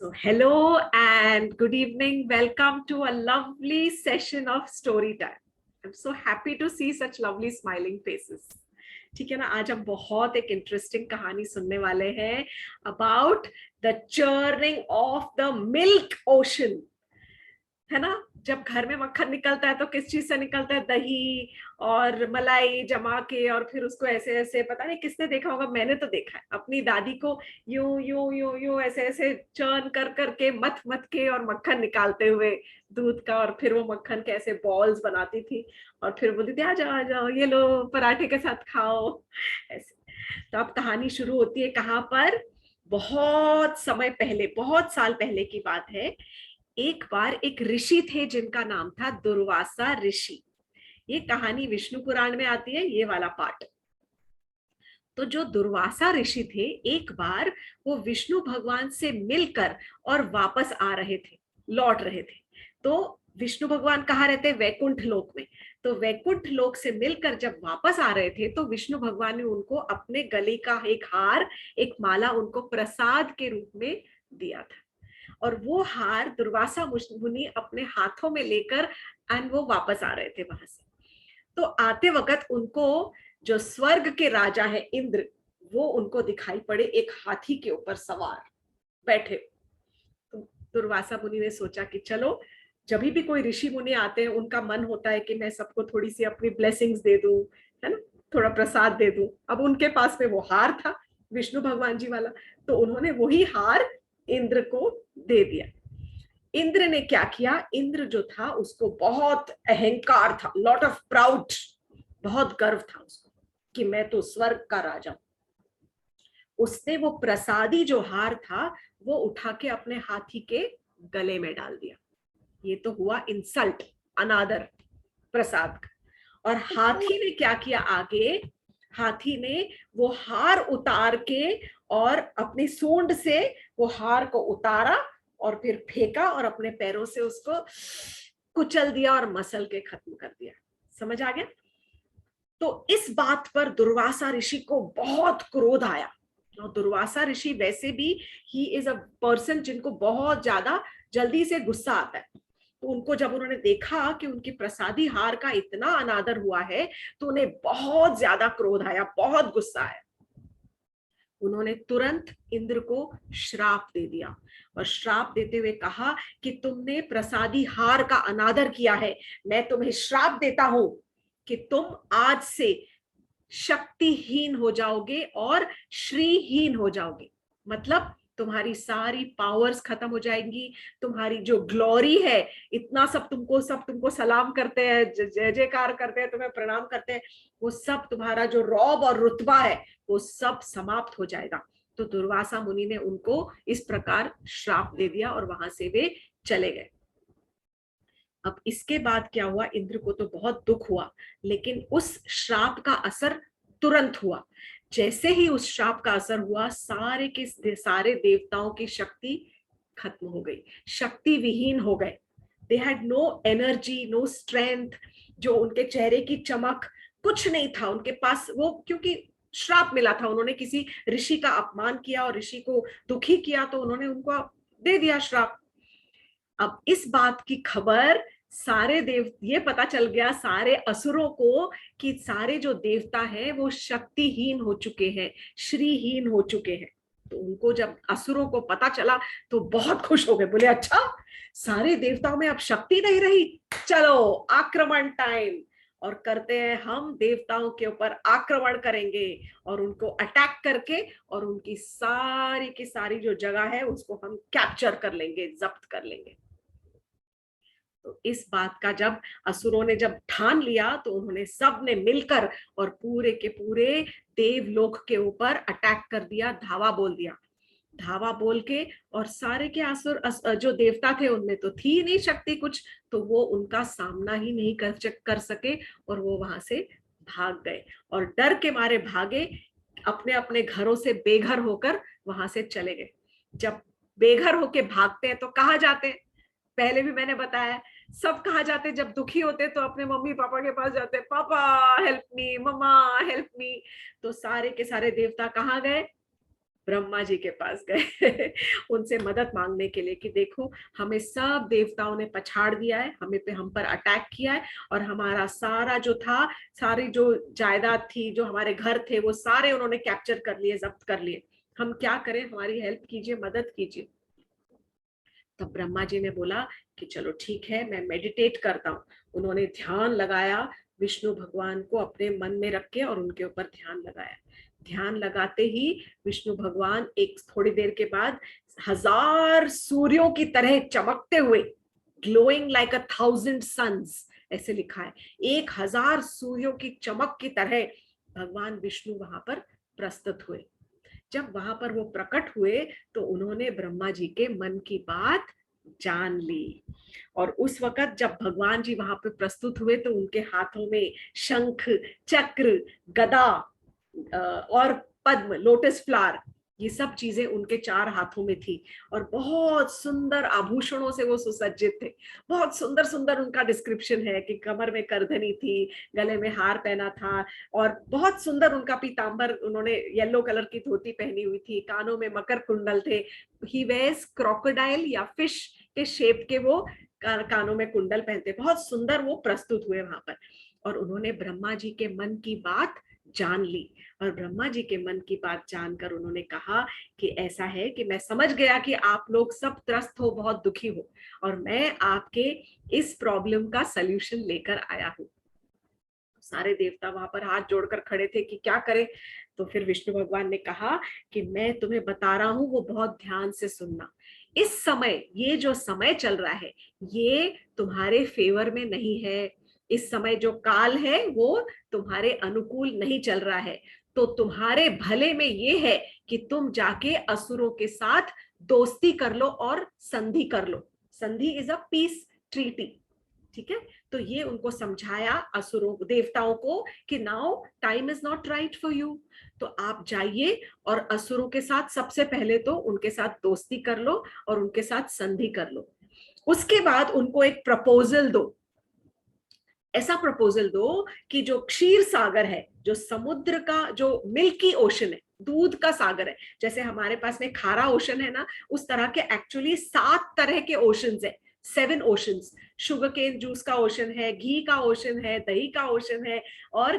So, hello and good evening. Welcome to a lovely session of story time. I'm so happy to see such lovely smiling faces. ठीक है ना, आज हम बहुत एक interesting कहानी सुनने वाले हैं about the churning of the milk ocean. है ना, जब घर में मक्खन निकलता है तो किस चीज से निकलता है? दही और मलाई जमा के, और फिर उसको ऐसे ऐसे, पता नहीं किसने देखा होगा, मैंने तो देखा है अपनी दादी को यूं यूं यूं यूं ऐसे ऐसे चर्न कर करके मथ मथ के और मक्खन निकालते हुए दूध का, और फिर वो मक्खन के ऐसे बॉल्स बनाती थी और फिर बोलती थी आ जाओ ये लो पराठे के साथ खाओ ऐसे। तो अब कहानी शुरू होती है कहाँ पर? बहुत समय पहले, बहुत साल पहले की बात है। एक बार एक ऋषि थे जिनका नाम था दुर्वासा ऋषि। ये कहानी विष्णु पुराण में आती है, ये वाला पार्ट। तो जो दुर्वासा ऋषि थे, एक बार वो विष्णु भगवान से मिलकर और वापस आ रहे थे, लौट रहे थे। तो विष्णु भगवान कहाँ रहते? वैकुंठ लोक में। तो वैकुंठ लोक से मिलकर जब वापस आ रहे थे तो विष्णु भगवान ने उनको अपने गले का एक हार, एक माला उनको प्रसाद के रूप में दिया था। और वो हार दुर्वासा मुनि अपने हाथों में लेकर एंड वो वापस आ रहे थे वहां से। तो आते वक्त उनको जो स्वर्ग के राजा है इंद्र, वो उनको दिखाई पड़े एक हाथी के ऊपर सवार बैठे। तो दुर्वासा मुनि ने सोचा कि चलो, जब भी कोई ऋषि मुनि आते हैं उनका मन होता है कि मैं सबको थोड़ी सी अपनी ब्लेसिंग्स दे दूं, है ना, थोड़ा प्रसाद दे दूं। अब उनके पास में वो हार था विष्णु भगवान जी वाला, तो उन्होंने वही हार इंद्र को दे दिया। इंद्र ने क्या किया? इंद्र जो था उसको बहुत अहंकार था, लॉट ऑफ प्राउड, बहुत गर्व था उसको कि मैं तो स्वर्ग का राजा हूं। उसने वो प्रसादी जो हार था वो उठा के अपने हाथी के गले में डाल दिया। ये तो हुआ इंसल्ट, अनादर प्रसाद का। और हाथी ने क्या किया आगे? हाथी ने वो हार उतार के और अपनी सूंड से वो हार को उतारा और फिर फेंका और अपने पैरों से उसको कुचल दिया और मसल के खत्म कर दिया। समझ आ गया? तो इस बात पर दुर्वासा ऋषि को बहुत क्रोध आया। और दुर्वासा ऋषि वैसे भी ही इज अ पर्सन जिनको बहुत ज्यादा जल्दी से गुस्सा आता है। तो उनको जब उन्होंने देखा कि उनकी प्रसादी हार का इतना अनादर हुआ है तो उन्हें बहुत ज्यादा क्रोध आया, बहुत गुस्सा आया। उन्होंने तुरंत इंद्र को श्राप दे दिया और श्राप देते हुए कहा कि तुमने प्रसादी हार का अनादर किया है, मैं तुम्हें श्राप देता हूं कि तुम आज से शक्तिहीन हो जाओगे और श्रीहीन हो जाओगे। मतलब तुम्हारी सारी पावर्स खत्म हो जाएंगी, तुम्हारी जो ग्लोरी है, इतना सब तुमको सलाम करते हैं, जय जयकार करते हैं, तुम्हें प्रणाम करते हैं, वो सब तुम्हारा जो रौब और रुतबा है वो सब समाप्त हो जाएगा। तो दुर्वासा मुनि ने उनको इस प्रकार श्राप दे दिया और वहां से वे चले गए। अब इसके बाद क्या हुआ? इंद्र को तो बहुत दुख हुआ, लेकिन उस श्राप का असर तुरंत हुआ। जैसे ही उस श्राप का असर हुआ, सारे के सारे देवताओं की शक्ति खत्म हो गई, शक्ति विहीन हो गए। They had no energy, no strength. जो उनके चेहरे की चमक, कुछ नहीं था उनके पास। वो क्योंकि श्राप मिला था, उन्होंने किसी ऋषि का अपमान किया और ऋषि को दुखी किया, तो उन्होंने उनको दे दिया श्राप। अब इस बात की खबर सारे देव, ये पता चल गया सारे असुरों को कि सारे जो देवता हैं वो शक्तिहीन हो चुके हैं, श्रीहीन हो चुके हैं। तो उनको जब असुरों को पता चला तो बहुत खुश हो गए, बोले अच्छा सारे देवताओं में अब शक्ति नहीं रही, चलो आक्रमण टाइम। और करते हैं, हम देवताओं के ऊपर आक्रमण करेंगे और उनको अटैक करके और उनकी सारी की सारी जो जगह है उसको हम कैप्चर कर लेंगे, जब्त कर लेंगे। तो इस बात का जब असुरों ने जब ठान लिया तो उन्होंने सब ने मिलकर और पूरे के पूरे देवलोक के ऊपर अटैक कर दिया, धावा बोल दिया। धावा बोल के, और सारे के असुर जो देवता थे उनमें तो थी नहीं शक्ति कुछ, तो वो उनका सामना ही नहीं कर सके और वो वहां से भाग गए और डर के मारे भागे, अपने अपने घरों से बेघर होकर वहां से चले गए। जब बेघर होके भागते हैं तो कहाँ जाते हैं? पहले भी मैंने बताया, सब कहाँ जाते? जब दुखी होते तो अपने मम्मी पापा के पास जाते, पापा हेल्प मी, मम्मा हेल्प मी। तो सारे के सारे देवता कहाँ गए? ब्रह्मा जी के पास गए उनसे मदद मांगने के लिए कि देखो हमें सब देवताओं ने पछाड़ दिया है, हमें पे हम पर अटैक किया है और हमारा सारा जो था, सारी जो जायदाद थी, जो हमारे घर थे, वो सारे उन्होंने कैप्चर कर लिए, जब्त कर लिए। हम क्या करें, हमारी हेल्प कीजिए, मदद कीजिए। तब ब्रह्मा जी ने बोला कि चलो ठीक है, मैं मेडिटेट करता हूँ। उन्होंने ध्यान लगाया, विष्णु भगवान को अपने मन में रख के और उनके ऊपर ध्यान लगाया। ध्यान लगाते ही विष्णु भगवान एक थोड़ी देर के बाद 1000 सूर्यों की तरह चमकते हुए, ग्लोइंग लाइक 1000 सन्स, ऐसे लिखा है, 1000 सूर्यों की चमक की तरह भगवान विष्णु वहां पर प्रस्तुत हुए। जब वहां पर वो प्रकट हुए तो उन्होंने ब्रह्मा जी के मन की बात जान ली। और उस वक्त जब भगवान जी वहां पे प्रस्तुत हुए तो उनके हाथों में शंख, चक्र, गदा और पद्म, लोटस फ्लावर, ये सब चीजें उनके 4 हाथों में थी। और बहुत सुंदर आभूषणों से वो सुसज्जित थे। बहुत सुंदर सुंदर उनका डिस्क्रिप्शन है कि कमर में करधनी थी, गले में हार पहना था, और बहुत सुंदर उनका पीतांबर, उन्होंने येलो कलर की धोती पहनी हुई थी, कानों में मकर कुंडल थे। ही वेयर्स क्रोकोडाइल या फिश के शेप के वो कानों में कुंडल पहनते। बहुत सुंदर वो प्रस्तुत हुए वहां पर। और उन्होंने ब्रह्मा जी के मन की बात जान ली। और ब्रह्मा जी के मन की बात जानकर उन्होंने कहा कि ऐसा है कि मैं समझ गया कि आप लोग सब त्रस्त हो, बहुत दुखी हो, और मैं आपके इस प्रॉब्लम का सल्यूशन लेकर आया हूं। सारे देवता वहां पर हाथ जोड़कर खड़े थे कि क्या करें। तो फिर विष्णु भगवान ने कहा कि मैं तुम्हें बता रहा हूं, वो बहुत ध्यान से सुनना। इस समय, ये जो समय चल रहा है, ये तुम्हारे फेवर में नहीं है। इस समय जो काल है वो तुम्हारे अनुकूल नहीं चल रहा है। तो तुम्हारे भले में ये है कि तुम जाके असुरों के साथ दोस्ती कर लो और संधि कर लो। संधि इज अ पीस ट्रीटी। ठीक है। तो ये उनको समझाया, असुरों, देवताओं को, कि now time is not right for you. तो आप जाइए और असुरों के साथ सबसे पहले तो उनके साथ दोस्ती कर लो और उनके साथ संधि कर लो। उसके बाद उनको एक प्रपोजल दो। ऐसा प्रपोजल दो कि जो क्षीर सागर है, जो समुद्र का, जो मिल्की ओशन है, दूध का सागर है, जैसे हमारे पास में खारा ओशन है ना, उस तरह के एक्चुअली 7 तरह के ओशन है। 7 ओशंस। शुगर केन जूस का ओशन है, घी का ओशन है, दही का ओशन है, और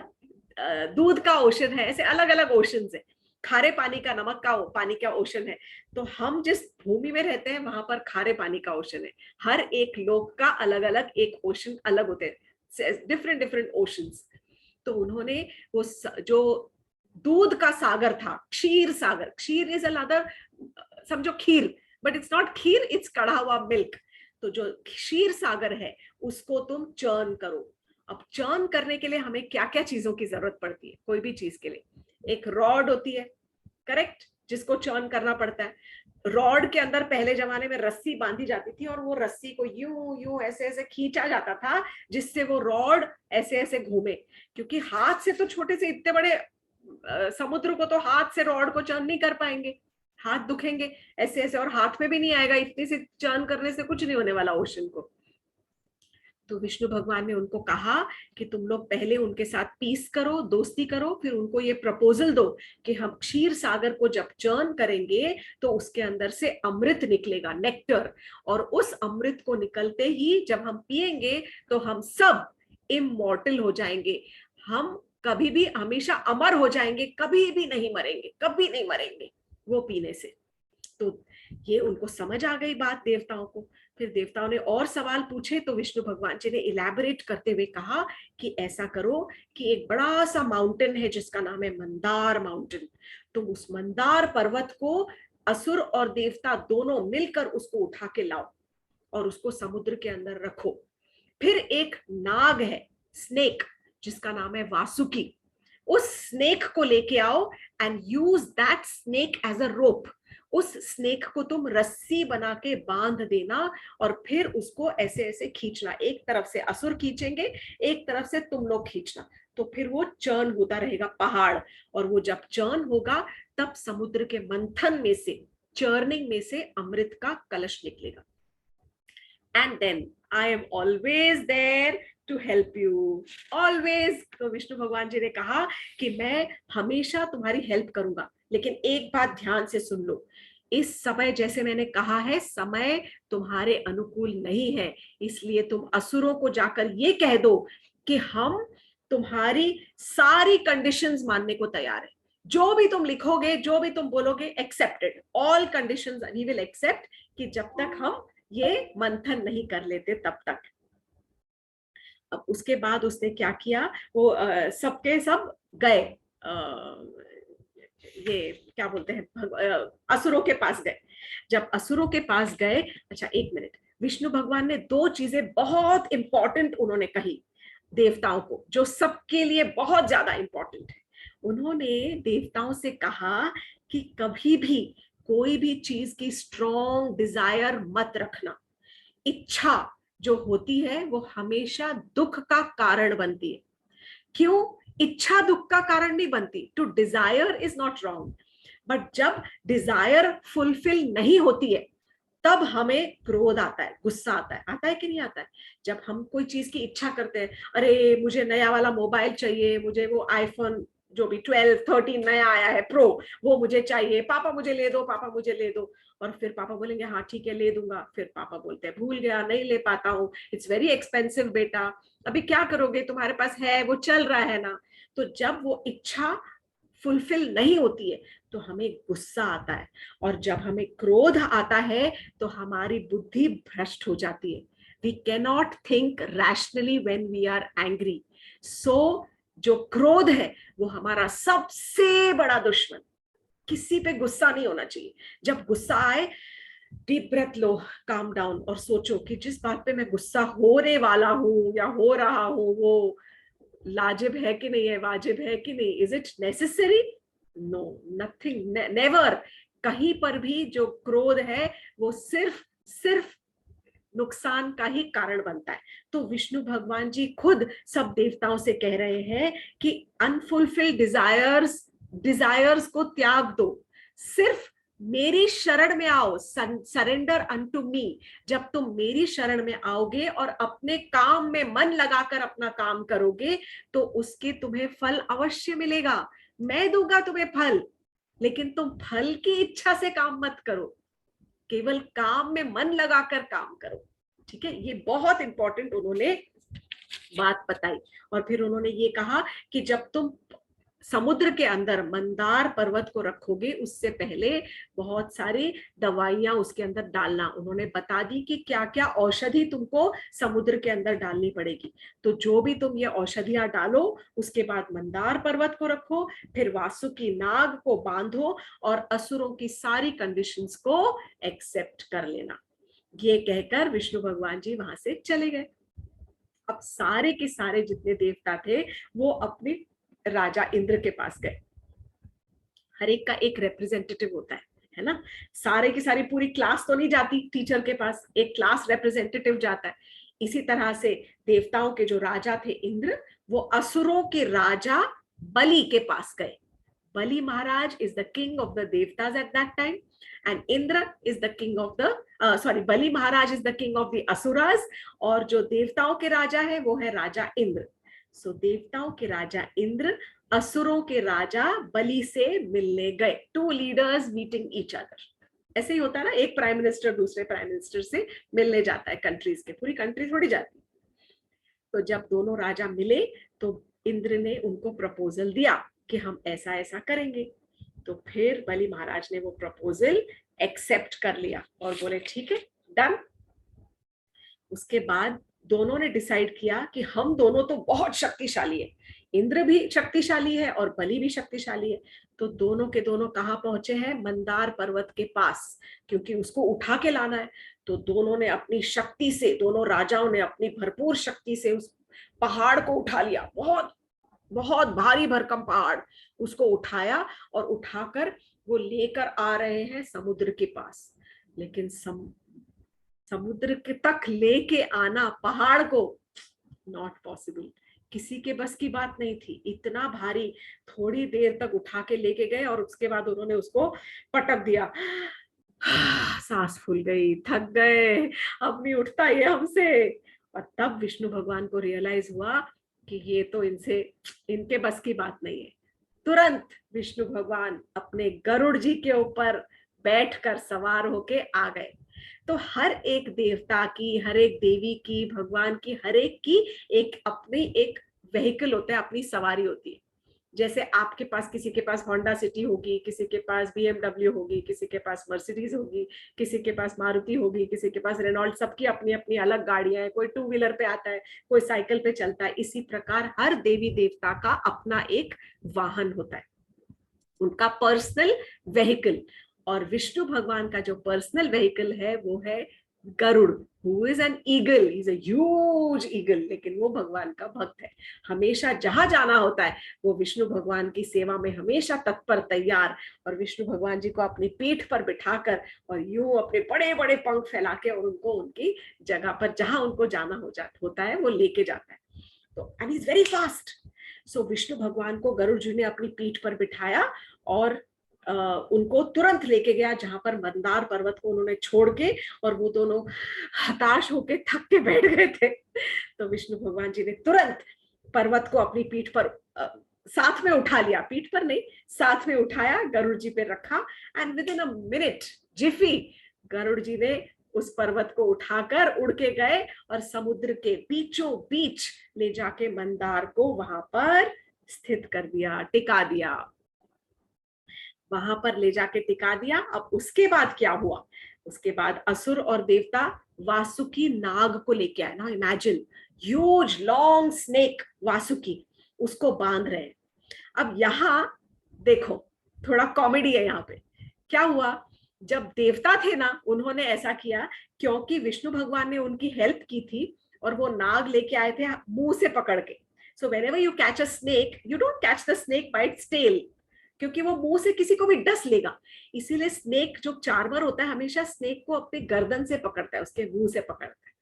दूध का ओशन है। ऐसे अलग अलग ओशन है। खारे पानी का, नमक का पानी का ओशन है। तो हम जिस भूमि में रहते हैं वहां पर खारे पानी का ओशन है। हर एक लोक का अलग अलग एक ओशन अलग होते हैं, डिफरेंट डिफरेंट ओशंस। तो उन्होंने वो जो दूध का सागर था, क्षीर सागर, क्षीर इज अनदर, समझो kheer, but it's not kheer, it's कढ़ा हुआ मिल्क। तो जो क्षीर सागर है उसको तुम चर्न करो। अब चर्न करने के लिए हमें क्या क्या चीजों की जरूरत पड़ती है, कोई भी चीज के लिए? एक रॉड होती है, करेक्ट, जिसको चर्न करना पड़ता है। रॉड के अंदर पहले जमाने में रस्सी बांधी जाती थी और वो रस्सी को यूं यूं ऐसे ऐसे खींचा जाता था जिससे वो रॉड ऐसे ऐसे घूमे। क्योंकि हाथ से तो, छोटे से इतने बड़े समुद्र को तो हाथ से रॉड को चर्न नहीं कर पाएंगे, हाथ दुखेंगे ऐसे ऐसे, और हाथ में भी नहीं आएगा, इतनी से चर्न करने से कुछ नहीं होने वाला ओशन को। तो विष्णु भगवान ने उनको कहा कि तुम लोग पहले उनके साथ पीस करो, दोस्ती करो, फिर उनको ये प्रपोजल दो कि हम क्षीर सागर को जब चर्न करेंगे तो उसके अंदर से अमृत निकलेगा, नेक्टर। और उस अमृत को निकलते ही जब हम पिएंगे तो हम सब इमॉर्टल हो जाएंगे। हम कभी भी हमेशा अमर हो जाएंगे, कभी भी नहीं मरेंगे, कभी नहीं मरेंगे वो पीने से। तो ये उनको समझ आ गई बात, देवताओं को। फिर देवताओं ने और सवाल पूछे तो विष्णु भगवान जी ने इलैबोरेट करते हुए कहा कि ऐसा करो कि एक बड़ा सा माउंटेन है जिसका नाम है मंदार माउंटेन। तुम उस मंदार पर्वत को, असुर और देवता दोनों मिलकर उसको उठा के लाओ और उसको समुद्र के अंदर रखो। फिर एक नाग है, स्नेक, जिसका नाम है वासुकी। उस स्नेक को लेके आओ and use that snake as a rope. उस स्नेक को तुम रस्सी बना के बांध देना और फिर उसको ऐसे ऐसे खींचना। एक तरफ से असुर खींचेंगे, एक तरफ से तुम लोग खींचना। तो फिर वो चर्न होता रहेगा पहाड़, और वो जब चर्न होगा तब समुद्र के मंथन में से, चर्निंग में से अमृत का कलश निकलेगा। And then I am always there to help you, always. तो विष्णु भगवान जी ने कहा कि मैं हमेशा तुम्हारी हेल्प करूंगा, लेकिन एक बात ध्यान से सुन लो, इस समय जैसे मैंने कहा है, समय तुम्हारे अनुकूल नहीं है, इसलिए तुम असुरों को जाकर ये कह दो कि हम तुम्हारी सारी कंडीशंस मानने को तैयार है। जो भी तुम लिखोगे, जो भी तुम बोलोगे, accepted, all conditions we will accept, कि जब तक हम ये मंथन नहीं कर लेते तब तक। अब उसके बाद उसने क्या किया, वो सबके सब गए, ये क्या बोलते हैं, असुरों के पास गए। जब असुरों के पास गए, अच्छा एक मिनट, विष्णु भगवान ने दो चीजें बहुत इंपॉर्टेंट उन्होंने कही देवताओं को, जो सबके लिए बहुत ज्यादा इंपॉर्टेंट है। उन्होंने देवताओं से कहा कि कभी भी कोई भी चीज की स्ट्रॉन्ग डिजायर मत रखना। इच्छा जो होती है वो हमेशा दुख का कारण बनती है। क्यों? इच्छा दुख का कारण नहीं बनती। To desire is not wrong, but जब डिजायर फुलफिल नहीं होती है तब हमें क्रोध आता है, गुस्सा आता है कि नहीं आता है? जब हम कोई चीज की इच्छा करते हैं, अरे मुझे नया वाला मोबाइल चाहिए, मुझे वो आईफोन जो भी 12 13 नया आया है प्रो, वो मुझे चाहिए, पापा मुझे ले दो, पापा मुझे ले दो। और फिर पापा बोलेंगे हाँ ठीक है ले दूंगा, फिर पापा बोलते हैं भूल गया, नहीं ले पाता हूँ, इट्स वेरी एक्सपेंसिव बेटा, अभी क्या करोगे, तुम्हारे पास है, वो चल रहा है ना। तो जब वो इच्छा फुलफिल नहीं होती है तो हमें गुस्सा आता है, और जब हमें क्रोध आता है तो हमारी बुद्धि भ्रष्ट हो जाती है। We cannot think rationally when we are angry. So जो क्रोध है वो हमारा सबसे बड़ा दुश्मन। किसी पे गुस्सा नहीं होना चाहिए। जब गुस्सा आए, डीप ब्रेथ लो, काम डाउन, और सोचो कि जिस बात पे मैं गुस्सा होने वाला हूं या हो रहा हूं वो लाजिब है कि नहीं है, वाजिब है कि नहीं, is it necessary? No, nothing, never. कहीं पर भी जो क्रोध है वो सिर्फ सिर्फ नुकसान का ही कारण बनता है। तो विष्णु भगवान जी खुद सब देवताओं से कह रहे हैं कि अनफुलफिल्ड डिजायर्स डिजायर्स को त्याग दो, सिर्फ मेरी शरण में आओ, सरेंडर अनटू मी। जब तुम मेरी शरण में आओगे और अपने काम में मन लगाकर अपना काम करोगे तो उसके तुम्हें फल अवश्य मिलेगा। मैं दूंगा तुम्हें फल, लेकिन तुम फल की इच्छा से काम मत करो, केवल काम में मन लगाकर काम करो। ठीक है, ये बहुत इंपॉर्टेंट उन्होंने बात बताई। और फिर उन्होंने ये कहा कि जब तुम समुद्र के अंदर मंदार पर्वत को रखोगे उससे पहले बहुत सारी दवाइयां उसके अंदर डालना। उन्होंने बता दी कि क्या क्या औषधि तुमको समुद्र के अंदर डालनी पड़ेगी। तो जो भी तुम ये औषधियां डालो, उसके बाद मंदार पर्वत को रखो, फिर वासुकी नाग को बांधो और असुरों की सारी कंडीशंस को एक्सेप्ट कर लेना। ये कहकर विष्णु भगवान जी वहां से चले गए। अब सारे के सारे जितने देवता थे वो अपने राजा इंद्र के पास गए। हर एक का एक रिप्रेजेंटेटिव होता है ना। सारे की सारी पूरी क्लास तो नहीं जाती टीचर के पास, एक क्लास रिप्रेजेंटेटिव जाता है। इसी तरह से देवताओं के जो राजा थे इंद्र, वो असुरों के राजा बलि के पास गए। Bali Maharaj is the king of the Devtas at that time, and Indra is the king of the Bali Maharaj is the king of the Asuras, और जो देवताओं के राजा है वो है राजा इंद्र। सो देवताओं के राजा इंद्र असुरों के राजा बलि से मिलने गए। Two leaders meeting each other. ऐसे ही होता है ना, एक प्राइम मिनिस्टर दूसरे प्राइम मिनिस्टर से मिलने जाता है, कंट्रीज के, पूरी कंट्री थोड़ी जाती। तो जब दोनों राजा मिले तो इंद्र ने उनको प्रपोजल दिया कि हम ऐसा ऐसा करेंगे। तो फिर बलि महाराज ने वो प्रपोजल एक्सेप्ट कर लिया और बोले ठीक है, डन। उसके बाद दोनों ने डिसाइड किया कि हम दोनों तो बहुत शक्तिशाली है, इंद्र भी शक्तिशाली है और बलि भी शक्तिशाली है। तो दोनों के दोनों कहाँ पहुंचे हैं? मंदार पर्वत के पास, क्योंकि उसको उठा के लाना है। तो दोनों ने अपनी शक्ति से, दोनों राजाओं ने अपनी भरपूर शक्ति से उस पहाड़ को उठा लिया। बहुत बहुत भारी भरकम पहाड़, उसको उठाया और उठाकर वो लेकर आ रहे हैं समुद्र के पास। लेकिन समुद्र के तक लेके आना पहाड़ को, नॉट पॉसिबल, किसी के बस की बात नहीं थी। इतना भारी, थोड़ी देर तक उठा के लेके गए और उसके बाद उन्होंने उसको पटक दिया। सांस फूल गई, थक गए, अब नहीं उठता ये हमसे। और तब विष्णु भगवान को रियलाइज हुआ कि ये तो इनके बस की बात नहीं है। तुरंत विष्णु भगवान अपने गरुड़ जी के ऊपर बैठकर सवार होके आ गए। तो हर एक देवता की, हर एक देवी की, भगवान की, हर एक की एक अपनी एक व्हीकल होता है, अपनी सवारी होती है। जैसे आपके पास, किसी के पास होंडा सिटी होगी, किसी के पास BMW होगी, किसी के पास मर्सिडीज होगी, किसी के पास मारुति होगी, किसी के पास रेनॉल्ट, सबकी अपनी अपनी अलग गाड़ियां हैं। कोई टू व्हीलर पे आता है, कोई साइकिल पे चलता है। इसी प्रकार हर देवी देवता का अपना एक वाहन होता है, उनका पर्सनल व्हीकल। और विष्णु भगवान का जो पर्सनल व्हीकल है वो है Garuda, who is an eagle, is a huge eagle, लेकिन वो भगवान का भक्त है। हमेशा जहां जाना होता है वो विष्णु भगवान की सेवा में हमेशा तत्पर, तैयार। और विष्णु भगवान जी को अपनी पीठ पर बिठाकर और यूं अपने बड़े बड़े पंख फैला के और उनको उनकी जगह पर जहां उनको जाना होता है वो लेके जाता है। तो एंड इज वेरी फास्ट। सो विष्णु भगवान को गरुड़ जी ने अपनी पीठ पर बिठाया और उनको तुरंत लेके गया जहां पर मंदार पर्वत को उन्होंने छोड़ के, और वो दोनों हताश होके थक के बैठ गए थे। तो विष्णु भगवान जी ने तुरंत पर्वत को अपनी पीठ पर साथ में उठा लिया, पीठ पर नहीं, साथ में उठाया, गरुड़ जी पे रखा। And within a minute, jiffy, Garud ji ने उस पर्वत को उठाकर उड़ के गए और समुद्र के बीचों बीच ले जाके मंदार को वहां पर स्थित कर दिया, टिका दिया, वहां पर ले जाके टिका दिया। अब उसके बाद क्या हुआ? उसके बाद असुर और देवता वासुकी नाग को लेके आए ना, imagine, huge long snake Vasuki, उसको बांध रहे हैं। अब यहाँ देखो, थोड़ा कॉमेडी है यहाँ पे। क्या हुआ? जब देवता थे ना, उन्होंने ऐसा किया क्योंकि विष्णु भगवान ने उनकी हेल्प की थी और वो नाग लेके आए थे मुंह से पकड़ के। So whenever you catch a snake, you don't catch the snake by its tail, क्योंकि वो मुंह से किसी को भी डस लेगा। इसीलिए स्नेक जो चार्मर होता है हमेशा स्नेक को अपने गर्दन से पकड़ता है, उसके मुंह से पकड़ता है।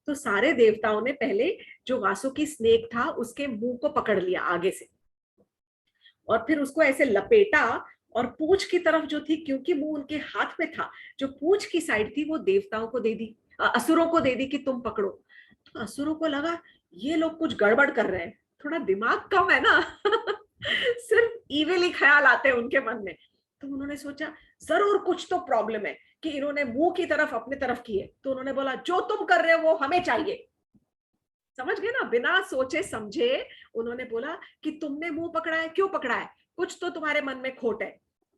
तो सारे देवताओं ने पहले जो वासुकी स्नेक था उसके मुंह को पकड़ लिया आगे से, और फिर उसको ऐसे लपेटा, और पूंछ की तरफ जो थी, क्योंकि मुंह उनके हाथ में था, जो पूंछ की साइड थी वो देवताओं को दे दी, असुरों को दे दी कि तुम पकड़ो। तो असुरों को लगा ये लोग कुछ गड़बड़ कर रहे हैं, थोड़ा दिमाग कम है ना सिर्फ इविल ही ख्याल आते हैं उनके मन में। तो उन्होंने सोचा जरूर कुछ तो प्रॉब्लम है कि इन्होंने मुंह की तरफ अपने तरफ की है। तो उन्होंने बोला जो तुम कर रहे हो वो हमें चाहिए। समझ गए ना, बिना सोचे समझे उन्होंने बोला कि तुमने मुंह पकड़ा है, क्यों पकड़ा है, कुछ तो तुम्हारे मन में खोट है,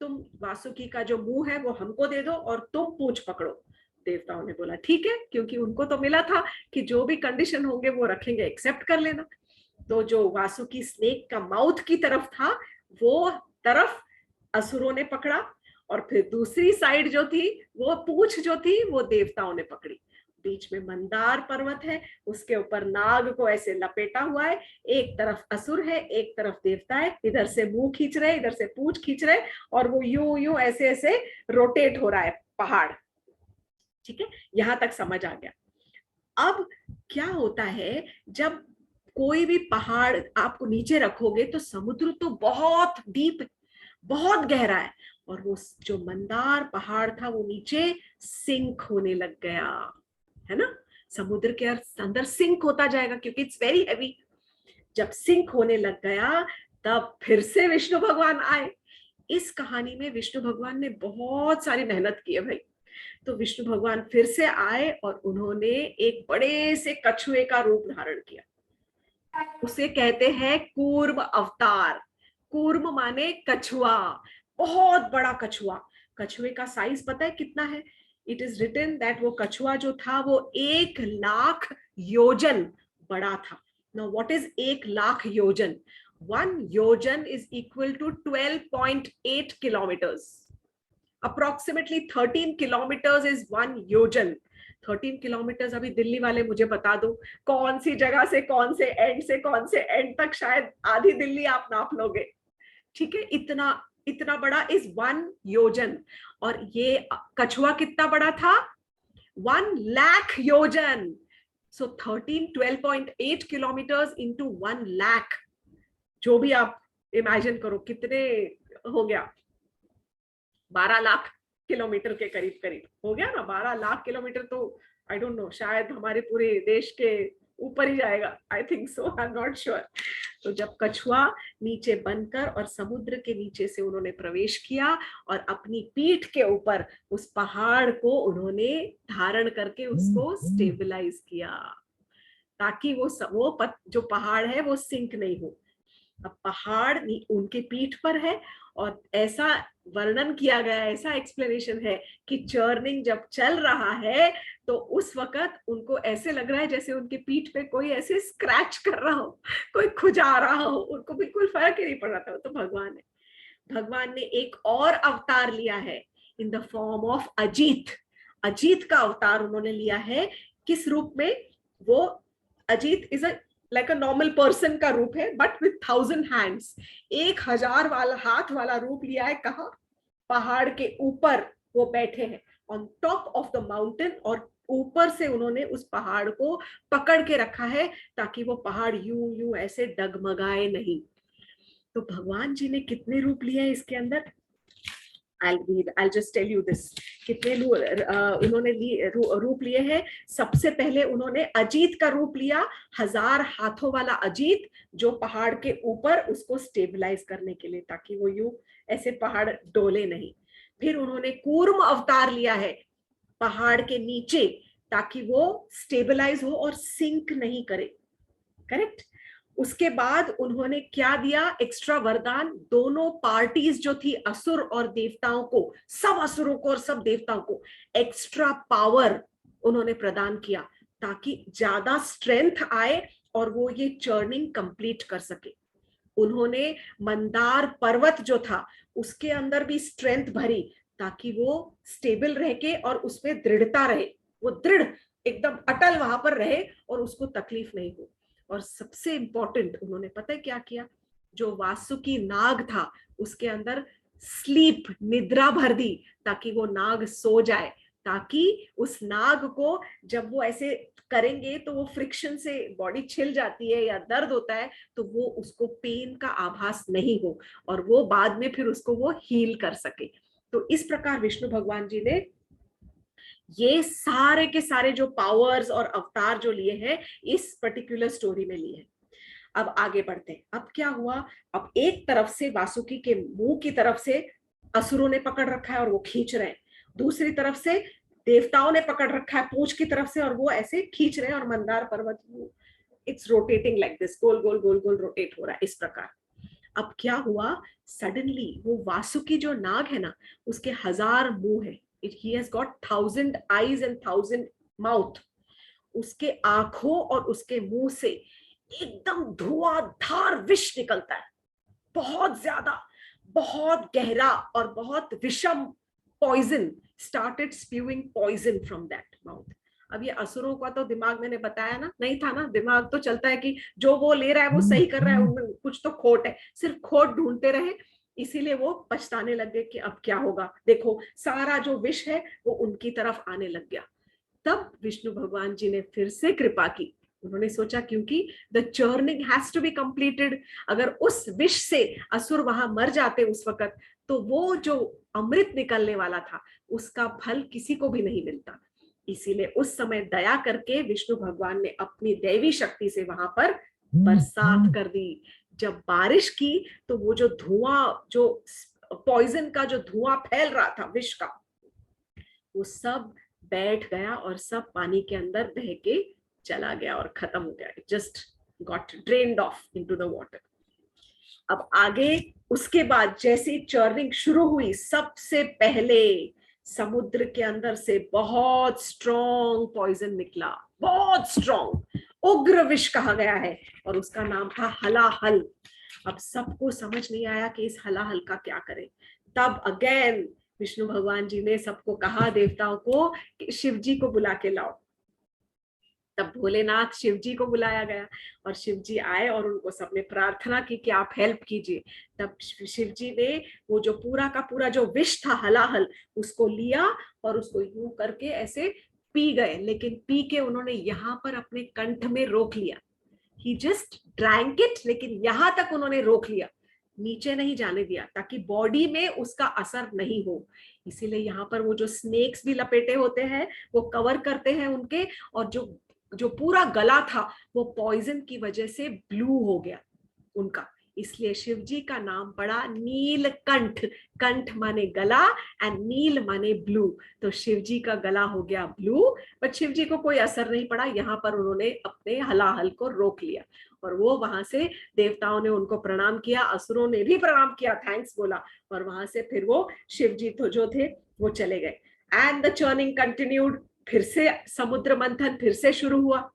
तुम वासुकी का जो मुंह है वो हमको दे दो और तुम पूंछ पकड़ो। देवताओं ने बोला ठीक है, क्योंकि उनको तो मिला था कि जो भी कंडीशन होंगे वो रखेंगे, एक्सेप्ट कर लेना। तो जो वासुकी स्नेक का माउथ की तरफ था वो तरफ असुरों ने पकड़ा, और फिर दूसरी साइड जो थी, वो पूंछ जो थी वो देवताओं ने पकड़ी। बीच में मंदार पर्वत है, उसके ऊपर नाग को ऐसे लपेटा हुआ है, एक तरफ असुर है, एक तरफ देवता है, इधर से मुंह खींच रहे, इधर से पूंछ खींच रहे, और वो यूं यूं ऐसे ऐसे रोटेट हो रहा है पहाड़। ठीक है, यहां तक समझ आ गया। अब क्या होता है, जब कोई भी पहाड़ आपको नीचे रखोगे तो समुद्र तो बहुत डीप, बहुत गहरा है, और वो जो मंदार पहाड़ था वो नीचे सिंक होने लग गया, है ना, समुद्र के अंदर सिंक होता जाएगा क्योंकि इट्स वेरी हैवी। जब सिंक होने लग गया तब फिर से विष्णु भगवान आए। इस कहानी में विष्णु भगवान ने बहुत सारी मेहनत की है भाई। तो विष्णु भगवान फिर से आए और उन्होंने एक बड़े से कछुए का रूप धारण किया, उसे कहते हैं कूर्म अवतार। कूर्म माने कछुआ, बहुत बड़ा कछुआ। कछुए का साइज पता है कितना है? इट इज रिटन दैट वो कछुआ जो था वो 1,00,000 योजन बड़ा था। नाउ व्हाट इज 1,00,000 योजन? 1 योजन is equal to 12.8 kilometres. Approximately 13 kilometres is 1 योजन। 13 किलोमीटर्स, अभी दिल्ली वाले मुझे बता दो कौन सी जगह से कौन से एंड तक, शायद आधी दिल्ली आप नाप लोगे। ठीक है, इतना इतना बड़ा इज 1 योजन। और ये कछुआ कितना बड़ा था? 1,00,000 योजन। सो 12.8 किलोमीटर्स इंटू 1,00,000, जो भी आप इमेजिन करो कितने हो गया, 12 लाख किलोमीटर के करीब करीब हो गया ना। 12 लाख किलोमीटर तो आई डोंट नो, शायद हमारे पूरे देश के ऊपर ही जाएगा, I think so, I am not sure. तो जब कछुआ नीचे बनकर और समुद्र के नीचे से उन्होंने प्रवेश किया और अपनी पीठ के ऊपर उस पहाड़ को उन्होंने धारण करके उसको स्टेबलाइज किया, ताकि जो पहाड़ है वो सिंक नहीं हो। अब पहाड़ उनके पीठ पर है और ऐसा वर्णन किया गया, ऐसा एक्सप्लेनेशन है कि चर्निंग जब चल रहा है तो उस वक्त उनको ऐसे लग रहा है जैसे उनके पीठ पे कोई ऐसे स्क्रैच कर रहा हो, कोई खुजा रहा हो, उनको बिल्कुल फर्क ही नहीं पड़ रहा था। तो भगवान है, भगवान ने एक और अवतार लिया है in the form of Ajit. Ajit का अवतार उन्होंने लिया है। किस रूप में? वो Ajit is a like a normal person का रूप है, बट विथ 1000 हैंड्स, 1000 वाला हाथ वाला रूप लिया है। कहा? पहाड़ के ऊपर वो बैठे हैं, on top of the mountain, और ऊपर से उन्होंने उस पहाड़ को पकड़ के रखा है ताकि वो पहाड़ यूं यूं ऐसे डगमगाए नहीं। तो भगवान जी ने कितने रूप लिए हैं इसके अंदर? I'll just tell you this. कितने उन्होंने रूप लिए हैं? सबसे पहले उन्होंने अजीत का रूप लिया, 1000 हाथों वाला अजीत, जो पहाड़ के ऊपर उसको स्टेबलाइज करने के लिए, ताकि वो यूं ऐसे पहाड़ डोले नहीं। फिर उन्होंने कूर्म अवतार लिया है पहाड़ के नीचे, ताकि वो स्टेबलाइज हो और सिंक नहीं करे। करेक्ट? उसके बाद उन्होंने क्या दिया? एक्स्ट्रा वरदान। दोनों पार्टीज जो थी, असुर और देवताओं को, सब असुरों को और सब देवताओं को एक्स्ट्रा पावर उन्होंने प्रदान किया, ताकि ज्यादा स्ट्रेंथ आए और वो ये चर्निंग कंप्लीट कर सके। उन्होंने मंदार पर्वत जो था उसके अंदर भी स्ट्रेंथ भरी, ताकि वो स्टेबल रह के और उसमें दृढ़ता रहे, वो दृढ़ एकदम अटल वहां पर रहे और उसको तकलीफ नहीं हो। और सबसे इंपॉर्टेंट उन्होंने पता है क्या किया? जो वासुकी नाग था उसके अंदर स्लीप, निद्रा भर दी, ताकि वो नाग सो जाए, ताकि उस नाग को जब वो ऐसे करेंगे तो वो फ्रिक्शन से बॉडी छिल जाती है या दर्द होता है, तो वो उसको पेन का आभास नहीं हो और वो बाद में फिर उसको वो हील कर सके। तो इस प्रकार विष्णु भगवान जी ने ये सारे के सारे जो पावर्स और अवतार जो लिए हैं इस पर्टिकुलर स्टोरी में लिए हैं। अब आगे बढ़ते हैं। अब क्या हुआ? अब एक तरफ से वासुकी के मुंह की तरफ से असुरों ने पकड़ रखा है और वो खींच रहे हैं, दूसरी तरफ से देवताओं ने पकड़ रखा है पूंछ की तरफ से और वो ऐसे खींच रहे हैं, और मंदार पर्वत it's rotating like this, goal goal goal goal rotate हो रहा है इस प्रकार। अब क्या हुआ? सडनली वो वासुकी जो नाग है ना, उसके 1000 मुंह है, he has got 1000 eyes and 1000 mouth। उसके आंखों और उसके मुंह से एकदम धुआंधार विष निकलता है, बहुत ज्यादा, बहुत गहरा और बहुत विषम poison, started spewing poison from that mouth. अब ये असुरों का तो दिमाग, मैंने बताया ना, नहीं था ना, दिमाग तो चलता है कि जो वो ले रहा है वो सही कर रहा है, उनमें कुछ तो खोट है, सिर्फ खोट ढूंढते रहे। इसीलिए वो पछताने लगे कि अब क्या होगा, देखो सारा जो विष है वो उनकी तरफ आने लग गया। तब विष्णु भगवान जी ने फिर से कृपा की। उन्होंने सोचा क्योंकि the churning has to be completed, अगर उस विष से असुर वहां मर जाते उस वक्त, तो वो जो अमृत निकलने वाला था उसका फल किसी को भी नहीं मिलता। इसीलिए उस समय दया करके विष्णु भगवान ने अपनी दैवी शक्ति से वहां पर बरसात कर दी। जब बारिश की तो वो जो धुआं, जो पॉइजन का जो धुआं फैल रहा था विष का, वो सब बैठ गया और सब पानी के अंदर बह के चला गया और खत्म हो गया। It just got drained of into the water. अब आगे उसके बाद जैसे चर्निंग शुरू हुई, सबसे पहले समुद्र के अंदर से बहुत स्ट्रॉन्ग पॉइजन निकला, बहुत स्ट्रॉन्ग, उग्र विष कहा गया है, और उसका नाम था हलाहल। अब सबको समझ नहीं आया कि इस हलाहल का क्या करें। तब अगेन विष्णु भगवान जी ने सबको कहा, देवताओं को, कि शिव जी को बुला के लाओ। तब भोलेनाथ शिव जी को बुलाया गया और शिव जी आए और उनको सबने प्रार्थना की कि आप हेल्प कीजिए। तब शिव जी ने वो जो पूरा का पूरा जो विष था हलाहल, उसको लिया और उसको यूं करके ऐसे पी गए, लेकिन पी के उन्होंने यहाँ पर अपने कंठ में रोक लिया। He just drank it, लेकिन यहां तक उन्होंने रोक लिया, नीचे नहीं जाने दिया, ताकि बॉडी में उसका असर नहीं हो। इसीलिए यहाँ पर वो जो स्नेक्स भी लपेटे होते हैं वो कवर करते हैं उनके, और जो जो पूरा गला था वो पॉइजन की वजह से ब्लू हो गया। उनका, इसलिए शिव जी का नाम पड़ा नीलकंठ। कंठ माने गला एंड नील माने ब्लू, तो शिव जी का गला हो गया ब्लू। बट शिव जी को कोई असर नहीं पड़ा, यहाँ पर उन्होंने अपने हलाहल को रोक लिया और वो वहां से देवताओं ने उनको प्रणाम किया, असुरों ने भी प्रणाम किया, थैंक्स बोला, और वहां से फिर वो शिव जी तो जो थे वो चले गए। एंड द चर्निंग कंटिन्यूड, फिर से समुद्र मंथन फिर से शुरू हुआ,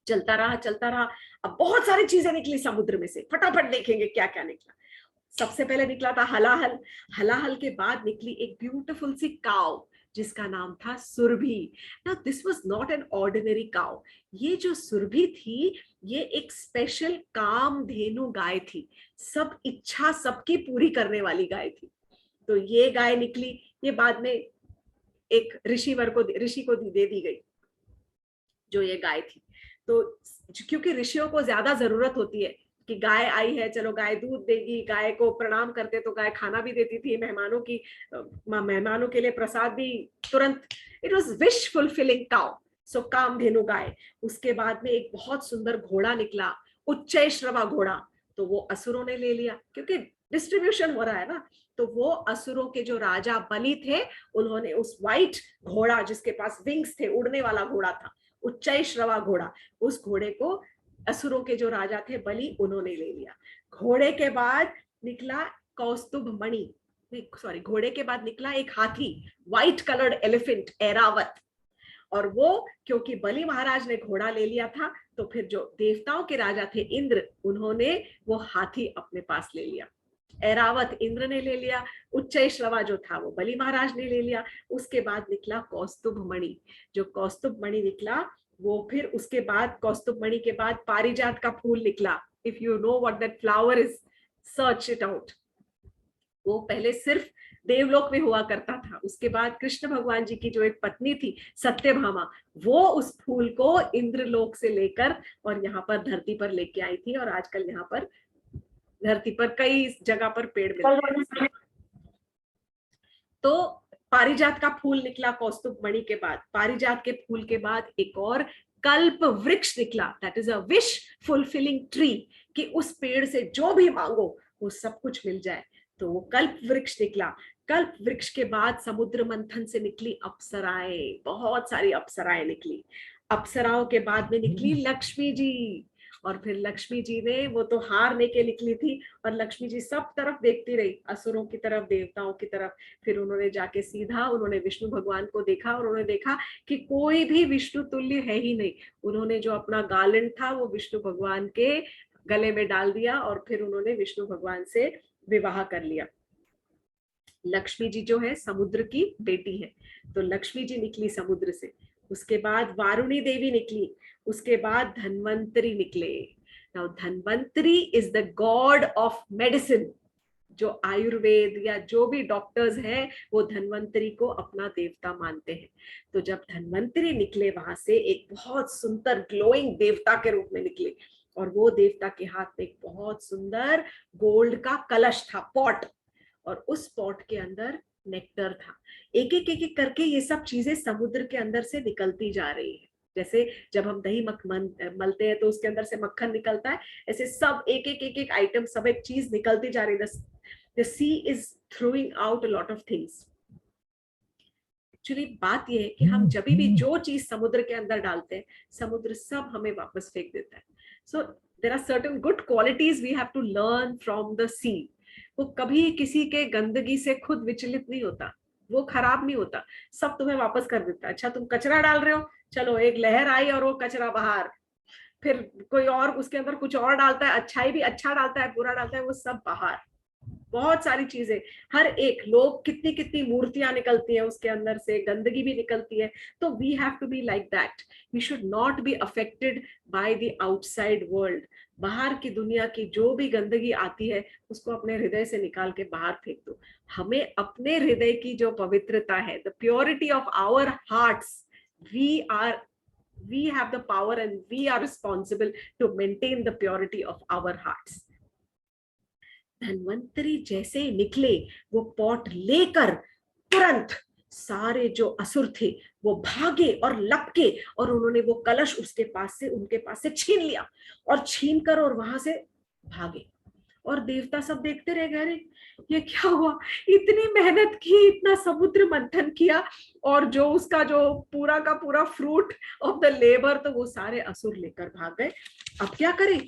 चलता रहा चलता रहा। अब बहुत सारी चीजें निकली समुद्र में से, फटाफट देखेंगे क्या क्या निकला। सबसे पहले निकला था हलाहल, हलाहल के बाद निकली एक ब्यूटीफुल सी काव जिसका नाम था Surabhi. Now this was not an ordinary cow, ये जो सुरभि थी ये एक स्पेशल कामधेनु गाय थी, सब इच्छा सबकी पूरी करने वाली गाय थी। तो ये गाय निकली, ये बाद में एक ऋषि को दे दी गई जो ये गाय थी। तो क्योंकि ऋषियों को ज्यादा जरूरत होती है कि गाय आई है, चलो गाय दूध देगी, गाय को प्रणाम करते तो गाय खाना भी देती थी, मेहमानों के लिए प्रसाद भी तुरंत। It was wish fulfilling cow, so Kamdhenu गाय। उसके बाद में एक बहुत सुंदर घोड़ा निकला, उच्चैश्रवा घोड़ा, तो वो असुरों ने ले लिया क्योंकि डिस्ट्रीब्यूशन हो रहा है ना। तो वो असुरों के जो राजा बलि थे उन्होंने उस व्हाइट घोड़ा जिसके पास विंग्स थे, उड़ने वाला घोड़ा था, उच्चैश्रवा घोड़ा, उस घोड़े को असुरों के जो राजा थे बलि उन्होंने ले लिया। घोड़े के बाद निकला कौस्तुभ मणि, सॉरी, घोड़े के बाद निकला एक हाथी, व्हाइट कलर्ड एलिफेंट, ऐरावत। और वो क्योंकि बलि महाराज ने घोड़ा ले लिया था तो फिर जो देवताओं के राजा थे इंद्र, उन्होंने वो हाथी अपने पास ले लिया। ऐरावत इंद्र ने ले लिया, उच्चैश्रवा जो था वो बलि महाराज ने ले लिया। उसके बाद निकला कौस्तुभ मणि, जो कौस्तुभ मणि निकला वो फिर उसके बाद कौस्तुभ मणि के बाद पारिजात का फूल निकला। If you know what that flower is, search it out. वो पहले सिर्फ देवलोक में हुआ करता था, उसके बाद कृष्ण भगवान जी की जो एक पत्नी थी सत्यभामा, वो उस फूल को इंद्रलोक से लेकर और यहाँ पर धरती पर लेके आई थी, और आजकल यहाँ पर धरती पर कई जगह पर पेड़ मिलते हैं। तो पारिजात का फूल निकला कौस्तुभ मणि के बाद, पारिजात के फूल के बाद एक और कल्प वृक्ष निकला, that is a wish fulfilling tree, कि उस पेड़ से जो भी मांगो वो सब कुछ मिल जाए। तो वो कल्प वृक्ष निकला। कल्प वृक्ष के बाद समुद्र मंथन से निकली अप्सराएं, बहुत सारी अप्सराएं निकली। अप्सराओं के बाद में निकली लक्ष्मी जी, और फिर लक्ष्मी जी ने वो तो हारने के निकली थी, और लक्ष्मी जी सब तरफ देखती रही, असुरों की तरफ, देवताओं की तरफ। फिर उन्होंने जाके सीधा उन्होंने विष्णु भगवान को देखा, और उन्होंने देखा कि कोई भी विष्णु तुल्य है ही नहीं। उन्होंने जो अपना गार्लैंड था वो विष्णु भगवान के गले में डाल दिया, और फिर उन्होंने विष्णु भगवान से विवाह कर लिया। लक्ष्मी जी जो है समुद्र की बेटी है, तो लक्ष्मी जी निकली समुद्र से। उसके बाद वारुणी देवी निकली, उसके बाद धन्वंतरी निकले। Now Dhanvantari is the God of medicine. जो आयुर्वेद या जो भी डॉक्टर्स हैं वो धन्वंतरी को अपना देवता मानते हैं। तो जब धन्वंतरी निकले वहां से, एक बहुत सुंदर ग्लोइंग देवता के रूप में निकले, और वो देवता के हाथ में एक बहुत सुंदर गोल्ड का कलश था, पॉट, और उस पॉट के अंदर नेक्टर था। एक एक करके ये सब चीजें समुद्र के अंदर से निकलती जा रही है। जैसे जब हम दही मलते हैं तो उसके अंदर से मक्खन निकलता है, ऐसे सब एक आइटम, सब एक चीज निकलती जा रही है। The sea is throwing out a lot of things. Actually बात यह है कि हम जब भी जो चीज समुद्र के अंदर डालते हैं, समुद्र सब हमें वापस फेंक देता है। So there are certain good qualities we have to learn from the sea. वो कभी किसी के गंदगी से खुद विचलित नहीं होता, वो खराब नहीं होता, सब तुम्हें वापस कर देता है। अच्छा तुम कचरा डाल रहे हो, चलो एक लहर आई और वो कचरा बाहर, फिर कोई और उसके अंदर कुछ और डालता है, अच्छाई भी, अच्छा डालता है, बुरा डालता है, वो सब बाहर। बहुत सारी चीजें, हर एक लोग, कितनी कितनी मूर्तियां निकलती हैं उसके अंदर से, गंदगी भी निकलती है। तो we have to be like that, we should not be affected by the outside world. बाहर की दुनिया की जो भी गंदगी आती है उसको अपने हृदय से निकाल के बाहर फेंक दो। हमें अपने हृदय की जो पवित्रता है, the purity of our hearts, we have the power and we are responsible to maintain the purity of our hearts. Dhanvantari जैसे निकले, वो पॉट लेकर तुरंत सारे जो असुर थे वो भागे और लपके, और उन्होंने वो कलश उसके पास से, उनके पास से छीन लिया, और छीन कर और वहां से भागे। और देवता सब देखते रह गए, अरे ये क्या हुआ, इतनी मेहनत की, इतना समुद्र मंथन किया, और जो उसका जो पूरा का पूरा फ्रूट ऑफ द लेबर तो वो सारे असुर लेकर भाग गए। अब क्या करें?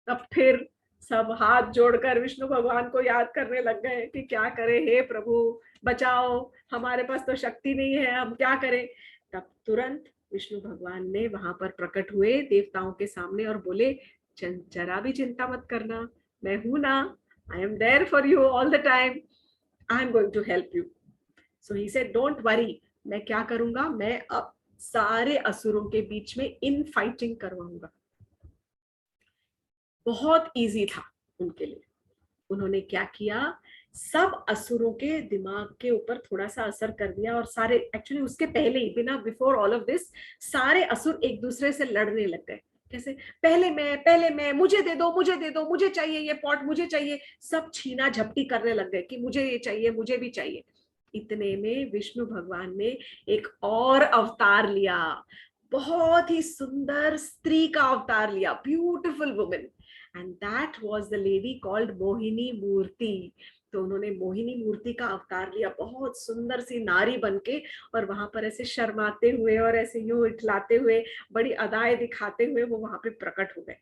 अब फिर सब हाथ जोड़कर विष्णु भगवान को याद करने लग गए कि क्या करें, हे प्रभु बचाओ, हमारे पास तो शक्ति नहीं है, हम क्या करें। तब तुरंत विष्णु भगवान ने वहां पर प्रकट हुए देवताओं के सामने और बोले, जरा भी चिंता मत करना, मैं हूं ना, I am there for you all the time, I am going to help you. So he said don't worry, मैं क्या करूंगा, मैं अब सारे असुरों के बीच में इन फाइटिंग करवाऊंगा। बहुत इजी था उनके लिए। उन्होंने क्या किया, सब असुरों के दिमाग के ऊपर थोड़ा सा असर कर दिया, और सारे, एक्चुअली उसके पहले ही, बिना बिफोर ऑल ऑफ दिस, सारे असुर एक दूसरे से लड़ने लग गए। कैसे? पहले मैं, मुझे दे दो, मुझे दे दो, मुझे चाहिए ये पॉट, मुझे चाहिए। सब छीना झपटी करने लग गए कि मुझे ये चाहिए, मुझे भी चाहिए। इतने में विष्णु भगवान ने एक और अवतार लिया, बहुत ही सुंदर स्त्री का अवतार लिया, beautiful women, and that was the lady called Mohini Murti. तो उन्होंने मोहिनी मूर्ति का अवतार लिया, बहुत सुंदर सी नारी बनके, और वहां पर ऐसे शर्माते हुए और ऐसे यूं इठलाते हुए, बड़ी अदाएं दिखाते हुए वो वहां पे प्रकट हो गए।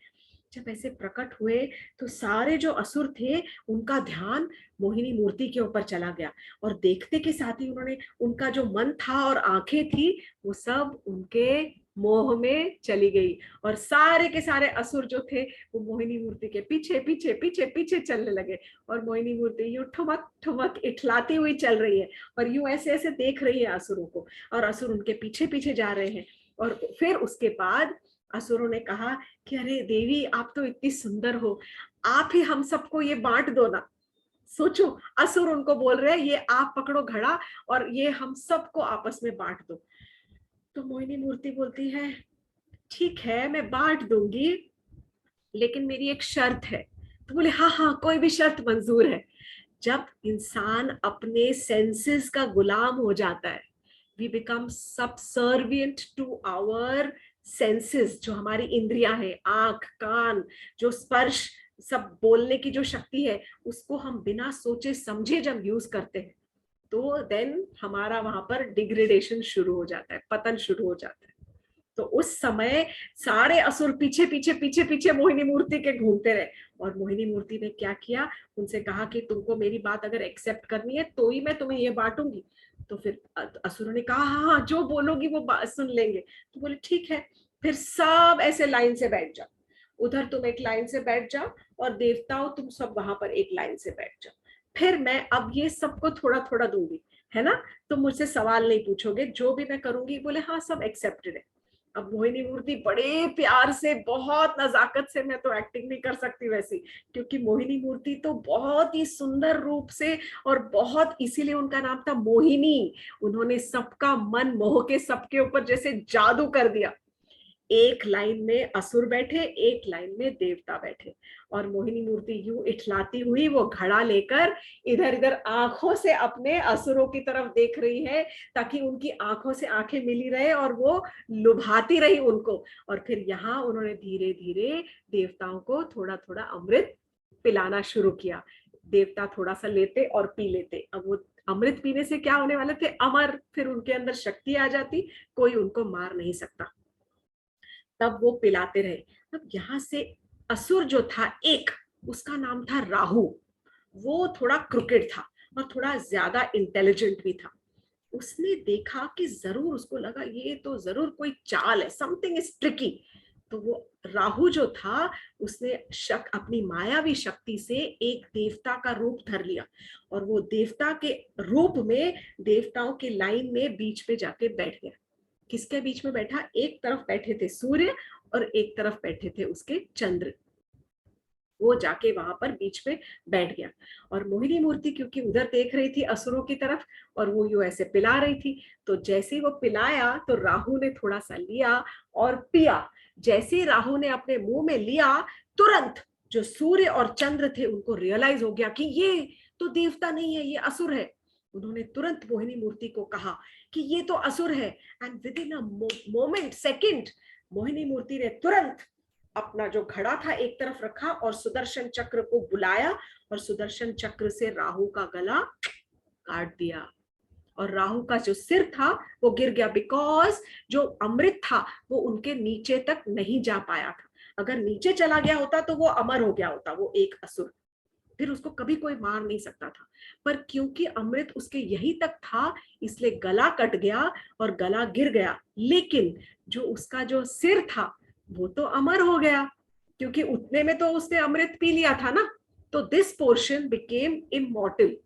जब ऐसे प्रकट हुए तो सारे जो असुर थे उनका ध्यान मोहिनी मूर्ति के ऊपर चला गया, और देखते के साथ ही उन्होंने, उनका जो मन था और आंखें थी वो सब उनके मोह में चली गई, और सारे के सारे असुर जो थे वो मोहिनी मूर्ति के पीछे पीछे पीछे पीछे चलने लगे। और मोहिनी मूर्ति यूं ठुमक ठुमक इठलाती हुई चल रही है, और यूं ऐसे ऐसे देख रही है असुरों को, और असुर उनके पीछे पीछे जा रहे हैं। और फिर उसके बाद असुरों ने कहा कि अरे देवी, आप तो इतनी सुंदर हो, आप ही हम सबको ये बांट दो ना। सोचो, असुर उनको बोल रहे हैं, ये आप पकड़ो घड़ा और ये हम सबको आपस में बांट दो। तो मोहिनी मूर्ति बोलती है, ठीक है मैं बांट दूंगी, लेकिन मेरी एक शर्त है। तो बोले, हाँ हाँ, कोई भी शर्त मंजूर है। जब इंसान अपने सेंसेस का गुलाम हो जाता है, we become subservient to our senses, जो हमारी इंद्रियां हैं, आंख कान, जो स्पर्श, सब बोलने की जो शक्ति है, उसको हम बिना सोचे समझे जब यूज करते हैं, तो देन हमारा वहां पर डिग्रेडेशन शुरू हो जाता है, पतन शुरू हो जाता है। तो उस समय सारे असुर पीछे पीछे पीछे पीछे मोहिनी मूर्ति के घूमते रहे, और मोहिनी मूर्ति ने क्या किया, उनसे कहा कि तुमको मेरी बात अगर एक्सेप्ट करनी है तो ही मैं तुम्हें ये बांटूंगी। तो फिर असुरों ने कहा, हाँ हाँ, जो बोलोगी वो सुन लेंगे। तो बोले ठीक है, फिर सब ऐसे लाइन से बैठ जाओ, उधर तुम एक लाइन से बैठ जाओ, और देवताओं तुम सब वहां पर एक लाइन से बैठ जाओ, फिर मैं अब ये सबको थोड़ा थोड़ा दूंगी, है ना, तुम मुझसे सवाल नहीं पूछोगे, जो भी मैं करूंगी। बोले हाँ, सब एक्सेप्टेड है। अब मोहिनी मूर्ति बड़े प्यार से, बहुत नजाकत से, मैं तो एक्टिंग नहीं कर सकती वैसी, क्योंकि मोहिनी मूर्ति तो बहुत ही सुंदर रूप से, और बहुत, इसीलिए उनका नाम था मोहिनी, उन्होंने सबका मन मोह के सबके ऊपर जैसे जादू कर दिया। एक लाइन में असुर बैठे, एक लाइन में देवता बैठे, और मोहिनी मूर्ति यूं इठलाती हुई वो घड़ा लेकर इधर इधर आंखों से अपने असुरों की तरफ देख रही है, ताकि उनकी आंखों से आंखें मिली रहे और वो लुभाती रही उनको। और फिर यहाँ उन्होंने धीरे धीरे देवताओं को थोड़ा थोड़ा अमृत पिलाना शुरू किया। देवता थोड़ा सा लेते और पी लेते। अब वो अमृत पीने से क्या होने वाले थे, अमर, फिर उनके अंदर शक्ति आ जाती, कोई उनको मार नहीं सकता। तब वो पिलाते रहे। अब यहाँ से असुर जो था एक, उसका नाम था राहु, वो थोड़ा क्रुकेड था और थोड़ा ज्यादा इंटेलिजेंट भी था। उसने देखा कि जरूर, उसको लगा ये तो जरूर कोई चाल है, समथिंग इज ट्रिकी। तो वो राहु जो था, उसने अपनी मायावी शक्ति से एक देवता का रूप धर लिया, और वो देवता के रूप में देवताओं की लाइन में बीच में जाके बैठ गया। किसके बीच में बैठा, एक तरफ बैठे थे सूर्य और एक तरफ बैठे थे उसके चंद्र, वो जाके वहां पर बीच में बैठ गया। और मोहिनी मूर्ति क्योंकि उधर देख रही थी असुरों की तरफ, और वो यूं ऐसे पिला रही थी, तो जैसे ही वो पिलाया तो राहु ने थोड़ा सा लिया और पिया। जैसे ही राहु ने अपने मुंह में लिया, तुरंत जो सूर्य और चंद्र थे उनको रियलाइज हो गया कि ये तो देवता नहीं है, ये असुर है। उन्होंने तुरंत मोहिनी मूर्ति को कहा कि ये तो असुर है, and within a moment, second, Mohini Murti ने तुरंत अपना जो घड़ा था एक तरफ रखा और सुदर्शन चक्र को बुलाया और सुदर्शन चक्र से राहु का गला काट दिया और राहु का जो सिर था वो गिर गया, बिकॉज जो अमृत था वो उनके नीचे तक नहीं जा पाया था। अगर नीचे चला गया होता तो वो अमर हो गया होता, वो एक असुर, फिर उसको कभी कोई मार नहीं सकता था। पर क्योंकि अमृत उसके यही तक था इसलिए गला कट गया और गला गिर गया, लेकिन जो उसका जो सिर था वो तो अमर हो गया, क्योंकि उतने में तो उसने अमृत पी लिया था ना। तो दिस पोर्शन बिकेम इमॉर्टल।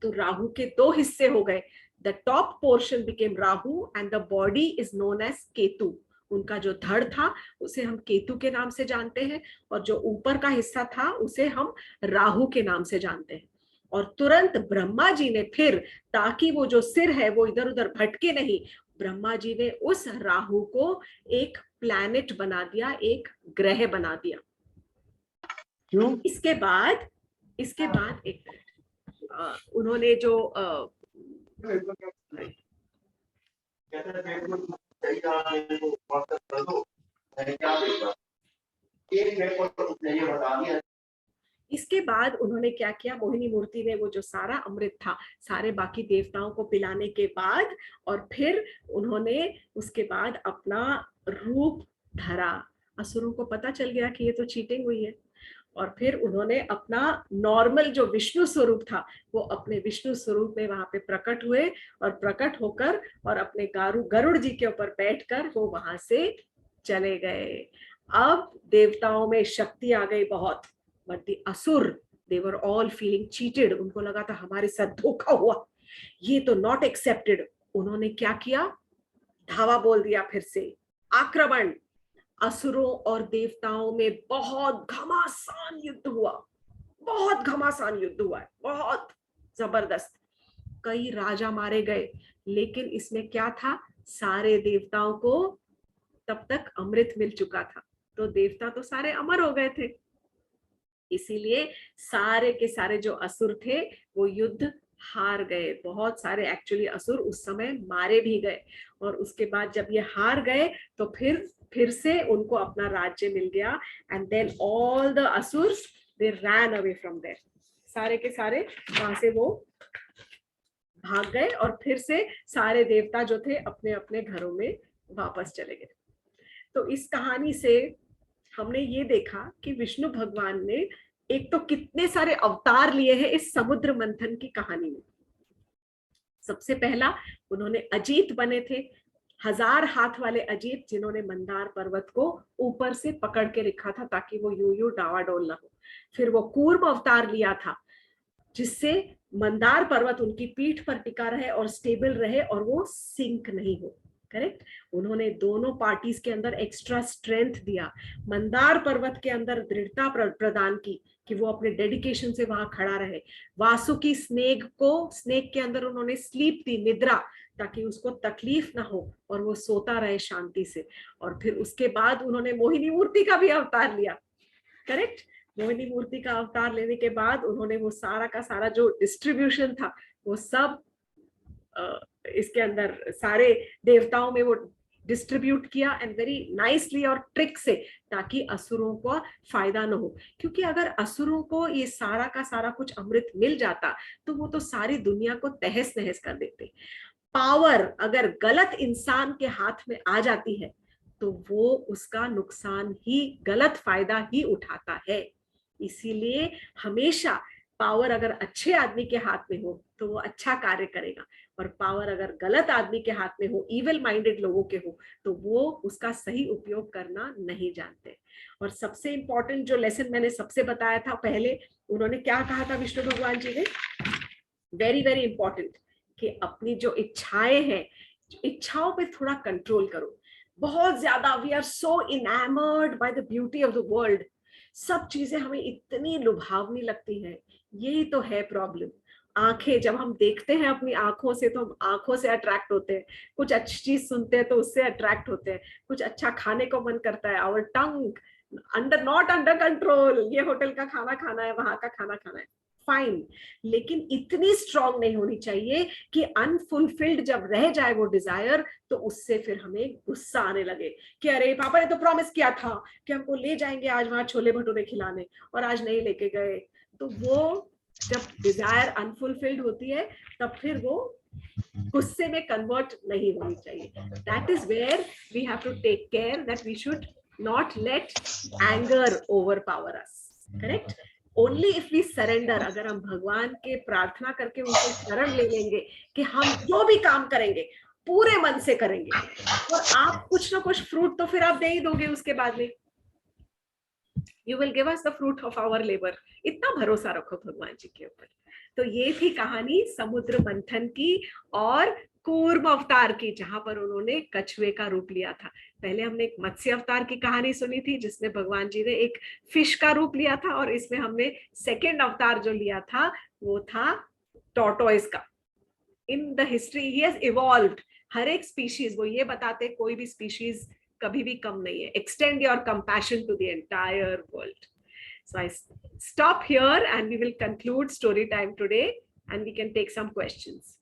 तो राहु के दो हिस्से हो गए, the top portion became Rahu and the body is known as Ketu. उनका जो धड़ था उसे हम केतु के नाम से जानते हैं और जो ऊपर का हिस्सा था उसे हम राहु के नाम से जानते हैं। और तुरंत ब्रह्मा जी ने फिर, ताकि वो जो सिर है वो इधर उधर भटके नहीं, ब्रह्मा जी ने उस राहु को एक प्लैनेट बना दिया, एक ग्रह बना दिया। क्यों? इसके बाद एक उन्होंने जो इसके बाद उन्होंने क्या किया, मोहिनी मूर्ति ने वो जो सारा अमृत था सारे बाकी देवताओं को पिलाने के बाद, और फिर उन्होंने उसके बाद अपना रूप धरा। असुरों को पता चल गया कि ये तो चीटिंग हुई है, और फिर उन्होंने अपना नॉर्मल जो विष्णु स्वरूप था वो अपने विष्णु स्वरूप में वहां पे प्रकट हुए और प्रकट होकर और अपने गरुड़ जी के ऊपर बैठकर वो वहां से चले गए। अब देवताओं में शक्ति आ गई बहुत, बट द असुर दे वर ऑल फीलिंग चीटेड। उनको लगा था हमारे साथ धोखा हुआ, ये तो नॉट एक्सेप्टेड। उन्होंने क्या किया, धावा बोल दिया, फिर से आक्रमण। असुरों और देवताओं में बहुत घमासान युद्ध हुआ, बहुत घमासान युद्ध हुआ है, बहुत जबरदस्त। कई राजा मारे गए, लेकिन इसमें क्या था, सारे देवताओं को तब तक अमृत मिल चुका था, तो देवता तो सारे अमर हो गए थे। इसीलिए सारे के सारे जो असुर थे वो युद्ध हार गए। बहुत सारे एक्चुअली असुर उस समय मारे भी गए, और उसके बाद जब ये हार गए तो फिर से उनको अपना राज्य मिल गया। And then all the asuras they ran away from there. सारे के सारे वहां से वो भाग गए और फिर से सारे देवता जो थे अपने अपने घरों में वापस चले गए। तो इस कहानी से हमने ये देखा कि विष्णु भगवान ने एक तो कितने सारे अवतार लिए हैं इस समुद्र मंथन की कहानी में। सबसे पहला उन्होंने अजीत बने थे, 1000 हाथ वाले अजीत, जिन्होंने मंदार पर्वत को ऊपर से पकड़ के रखा था ताकि वो यूं यूं डावाडोल ना हो। फिर वो कूर्म अवतार लिया था, जिससे मंदार पर्वत उनकी पीठ पर टिका रहे और स्टेबल रहे और वो सिंक नहीं हो। करेक्ट। उन्होंने दोनों पार्टीज के अंदर एक्स्ट्रा स्ट्रेंथ दिया, मंदार पर्वत के अंदर दृढ़ता प्रदान की कि वो अपने डेडिकेशन से वहां खड़ा रहे। वासुकी स्नेक के अंदर उन्होंने स्लीप दी, निद्रा, ताकि उसको तकलीफ ना हो और वो सोता रहे शांति से। और फिर उसके बाद उन्होंने मोहिनी मूर्ति का भी अवतार लिया। करेक्ट। मोहिनी मूर्ति का अवतार लेने के बाद उन्होंने वो सारा का सारा जो डिस्ट्रीब्यूशन था वो सब इसके अंदर सारे देवताओं में वो डिस्ट्रीब्यूट किया, एंड वेरी नाइसली और ट्रिक से, ताकि असुरों को फायदा न हो। क्योंकि अगर असुरों को ये सारा का सारा कुछ अमृत मिल जाता तो वो तो सारी दुनिया को तहस नहस कर देते। पावर अगर गलत इंसान के हाथ में आ जाती है तो वो उसका नुकसान ही, गलत फायदा ही उठाता है। इसीलिए हमेशा पावर अगर अच्छे आदमी के हाथ में हो तो वो अच्छा कार्य करेगा, और पावर अगर गलत आदमी के हाथ में हो, इविल माइंडेड लोगों के हो, तो वो उसका सही उपयोग करना नहीं जानते। और सबसे इंपॉर्टेंट जो लेसन मैंने सबसे बताया था पहले, उन्होंने क्या कहा था विष्णु भगवान जी ने, वेरी वेरी इंपॉर्टेंट, कि अपनी जो इच्छाएं हैं, इच्छाओं पे थोड़ा कंट्रोल करो। बहुत ज्यादा we are so enamoured by the beauty of the world, सब चीजें हमें इतनी लुभावनी लगती है। यही तो है प्रॉब्लम। आंखें, जब हम देखते हैं अपनी आंखों से तो हम आंखों से अट्रैक्ट होते हैं, कुछ अच्छी चीज सुनते हैं तो उससे अट्रैक्ट होते हैं, कुछ अच्छा खाने को मन करता है, our tongue not under control, ये होटल का खाना खाना है, वहां का खाना खाना है, फाइन, लेकिन इतनी स्ट्रांग नहीं होनी चाहिए कि अनफुलफिल्ड जब रह जाए वो डिजायर तो उससे फिर हमें गुस्सा आने लगे कि अरे पापा ने तो प्रॉमिस किया था कि हमको ले जाएंगे आज वहां छोले भटूरे खिलाने और आज नहीं लेके गए। तो वो जब डिजायर अनफुलफिल्ड होती है तब फिर वो गुस्से में कन्वर्ट नहीं होनी चाहिए। That is where we have to take care that we should not let anger overpower us. Correct? Only if we surrender, अगर हम भगवान के प्रार्थना करके उनसे शरण ले लेंगे कि हम जो भी काम करेंगे पूरे मन से करेंगे, और आप कुछ ना कुछ फ्रूट तो फिर आप दे ही दोगे उसके बाद में। You will give us the fruit of our labour. इतना भरोसा रखो भगवान जी के ऊपर। तो ये थी कहानी समुद्र मंथन की और कूर्म अवतार की, जहां पर उन्होंने कछुए का रूप लिया था। पहले हमने एक मत्स्य अवतार की कहानी सुनी थी जिसमें भगवान जी ने एक फिश का रूप लिया था, और इसमें हमने सेकेंड अवतार जो लिया था वो था टॉर्टोइस का। In the history he has evolved. हर एक स्पीशीज, वो ये बताते कोई भी स्पीशीज कभी भी कम नहीं है। Extend your compassion to the entire world. So I stop here and we will conclude story time today and we can take some questions.